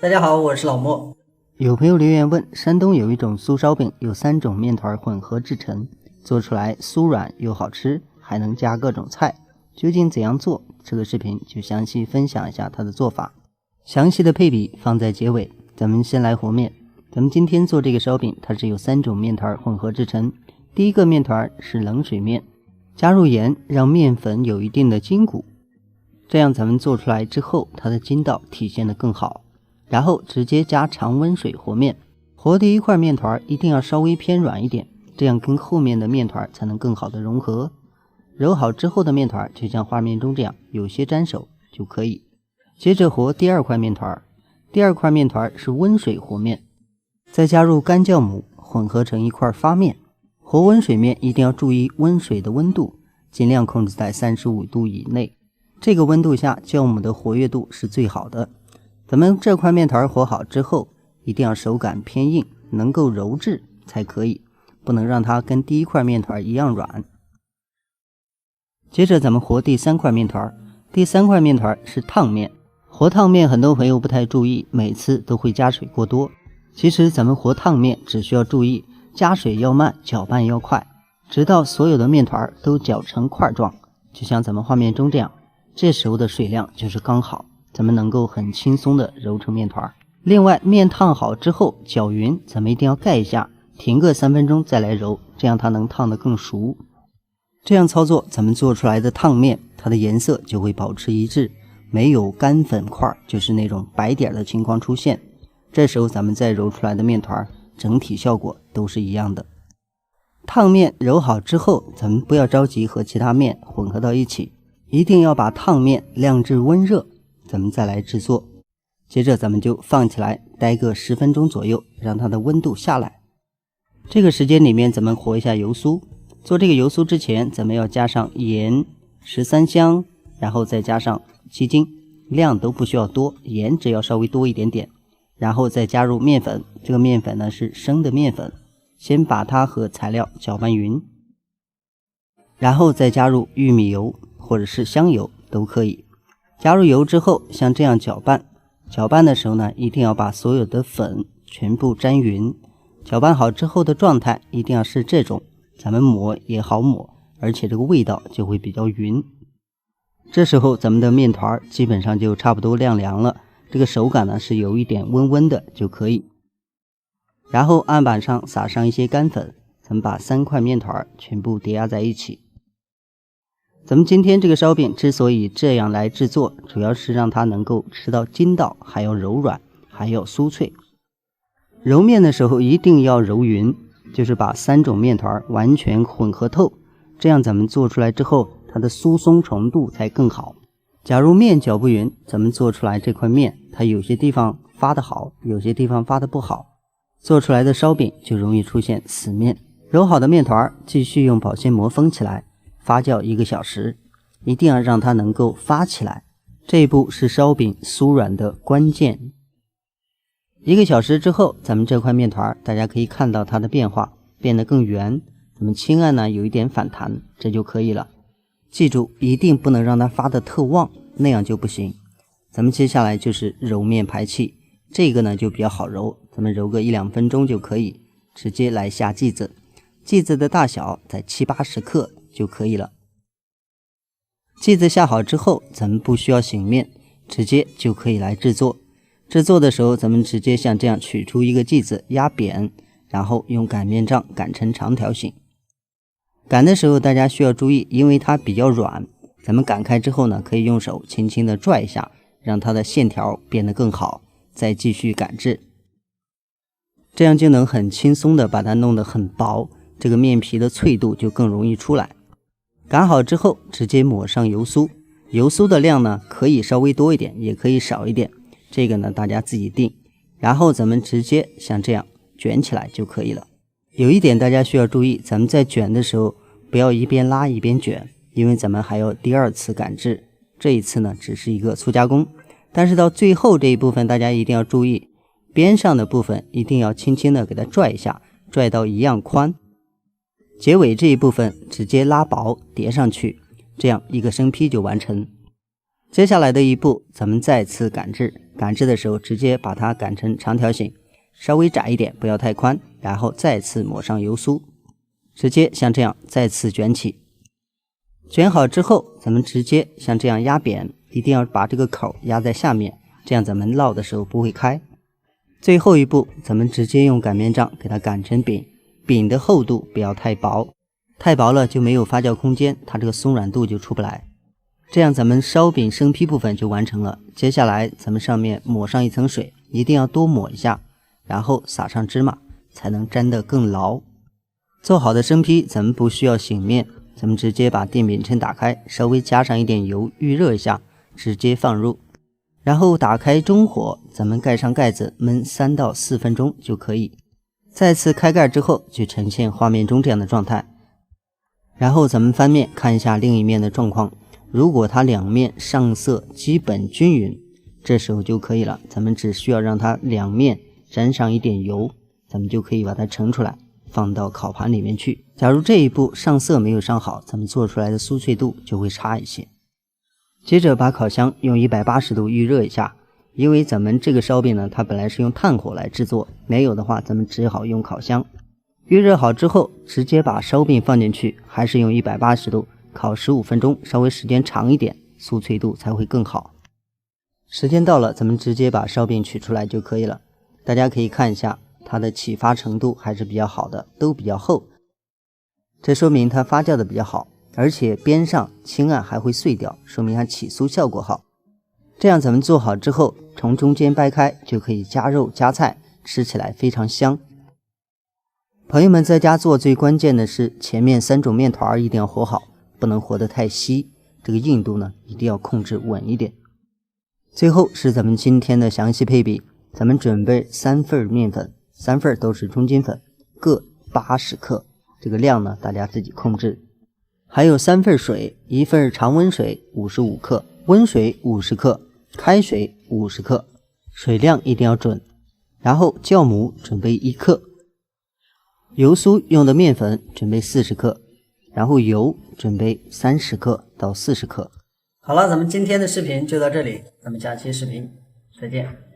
大家好，我是老莫。有朋友留言問，山東有一种酥烧餅，有3种面团混合制成，做出来酥软又好吃，还能加各种菜，究竟怎样做？这个视频就详细分享一下它的做法，详細的配比放在結尾。咱們先來和面。咱們今天做這個燒餅，它是有3種面團混合制成。第一個面團是冷水面，加入鹽，讓面粉有一定的筋骨，這樣咱們做出來之後，它的筋道體現得更好。然後直接加常溫水和面，和第一塊面團一定要稍微偏軟一點，這樣跟後面的面團才能更好的融合。揉好之後的面團就像畫面中這樣，有些沾手就可以。接着和第二塊面團，第二塊面團是溫水和面，再加入乾酵母混合成一塊發面。和溫水面一定要注意溫水的溫度，盡量控制在35度以內，這個溫度下酵母的活躍度是最好的。咱們這塊面團和好之後，一定要手感偏硬，能夠揉製才可以，不能讓它跟第一塊面團一樣軟。接着咱們和第三塊面團，第三塊面團是燙面。和燙面很多朋友不太注意，每次都會加水過多。其實咱們和燙面只需要注意加水要慢，攪拌要快，直到所有的面團都攪成塊狀，就像咱們畫面中這樣，這時候的水量就是剛好，咱們能夠很輕鬆的揉成面團。另外面燙好之後攪勻，咱們一定要蓋一下，停個3分鐘再來揉，這樣它能燙得更熟。這樣操作，咱們做出來的燙面它的顏色就會保持一致，沒有乾粉塊，就是那種白點的情況出現。這時候咱們再揉出來的面團整體效果都是一樣的。燙面揉好之後，咱們不要着急和其他面混合到一起，一定要把燙面晾至溫熱，咱們再來製作。接着咱們就放起來待個10分鐘左右，讓它的溫度下來。這個時間裡面咱們和一下油酥。做這個油酥之前，咱們要加上鹽、13香，然後再加上雞精，量都不需要多，鹽只要稍微多一點點。然後再加入面粉，這個面粉呢是生的面粉，先把它和材料攪拌勻，然後再加入玉米油或者是香油都可以。加入油之後，像這樣攪拌，攪拌的時候呢，一定要把所有的粉全部沾勻。攪拌好之後的狀態一定要是這種，咱們抹也好抹，而且這個味道就會比較勻。這時候咱們的面團基本上就差不多晾涼了，這個手感呢是有一點溫溫的就可以。然後案板上撒上一些乾粉，咱們把3塊面團全部疊壓在一起。咱們今天這個燒餅之所以這樣來製作，主要是讓它能夠吃到筋道，還要柔軟，還要酥脆。揉面的時候一定要揉勻，就是把3種面團完全混合透，這樣咱們做出來之後，它的酥鬆程度才更好。假如面攪不勻，咱們做出來這塊面，它有些地方發得好，有些地方發得不好，做出來的燒餅就容易出現死面。揉好的面團繼續用保鮮膜封起來，發酵1個小時，一定要讓它能夠發起來，這一步是燒餅酥軟的關鍵。1個小時之後，咱們這塊面團大家可以看到它的變化，變得更圓，咱們輕按呢有一點反彈，這就可以了。記住，一定不能讓它發得特旺，那樣就不行。咱們接下來就是揉面排氣，這個呢就比較好揉，咱們揉個1-2分鐘就可以，直接來下劑子。劑子的大小在70-80克就可以了。劑子下好之後，咱們不需要醒面，直接就可以來製作。製作的時候，咱們直接像這樣取出一個劑子，壓扁，然後用擀面杖擀成長條形。擀的時候大家需要注意，因為它比較軟，咱們擀開之後呢，可以用手輕輕的拽一下，讓它的線條變得更好，再繼續擀製。這樣就能很輕鬆的把它弄得很薄，這個面皮的脆度就更容易出來。擀好之後直接抹上油酥，油酥的量呢可以稍微多一點，也可以少一點，這個呢大家自己定。然後咱們直接像這樣捲起來就可以了。有一點大家需要注意，咱們在捲的時候不要一邊拉一邊捲，因為咱們還有第2次擀製，這一次呢只是一個粗加工。但是到最後這一部分大家一定要注意，邊上的部分一定要輕輕的給它拽一下，拽到一樣寬。結尾這一部分直接拉薄疊上去，這樣一個生坯就完成。接下來的一步，咱們再次擀制。擀制的時候，直接把它擀成長條形，稍微窄一點，不要太寬，然後再次抹上油酥，直接像這樣再次捲起。捲好之後，咱們直接像这樣压扁，一定要把这個口壓在下面，這樣咱們烙的時候不會開。最後一步，咱們直接用擀面杖給它擀成餅，餅的厚度不要太薄，太薄了就沒有發酵空間，它這個鬆軟度就出不來。這樣咱們燒餅生坯部分就完成了。接下來咱們上面抹上一層水，一定要多抹一下，然後撒上芝麻，才能粘得更牢。做好的生坯咱們不需要醒面，咱们直接把电饼铛打開，稍微加上一點油預熱一下，直接放入，然後打開中火，咱們蓋上蓋子燜3到4分鐘就可以。再次開蓋之後，就呈現畫面中這樣的狀態。然後咱們翻面看一下另一面的狀況，如果它兩面上色基本均勻，這時候就可以了。咱們只需要讓它兩面沾上一點油，咱們就可以把它盛出來，放到烤盤裡面去。假如這一步上色沒有上好，咱們做出來的酥脆度就会差一些。接着把烤箱用180度預熱一下，因為咱們這個燒餅呢，它本來是用炭火來制作，沒有的話咱們只好用烤箱。預熱好之後，直接把燒餅放進去，還是用180度烤15分鐘，稍微時間長一點，酥脆度才會更好。時間到了，咱們直接把燒餅取出來就可以了。大家可以看一下，它的起發程度還是比較好的，都比較厚，這說明它發酵的比較好，而且邊上青暗還會碎掉，說明它起酥效果好。這樣咱們做好之後，從中間掰開就可以加肉加菜，吃起來非常香。朋友們在家做最關鍵的是前面3種面團一定要和好，不能和得太稀，這個硬度呢一定要控制穩一點。最後是咱們今天的詳細配比，咱們準備3份面粉，3份都是中筋粉，各80克，這個量呢大家自己控制。還有3份水，1份常溫水55克，溫水50克，開水50克，水量一定要準。然後酵母準備1克，油酥用的面粉準備40克，然後油準備30克到40克。好了，咱們今天的視頻就到這裡，咱們下期視頻再見。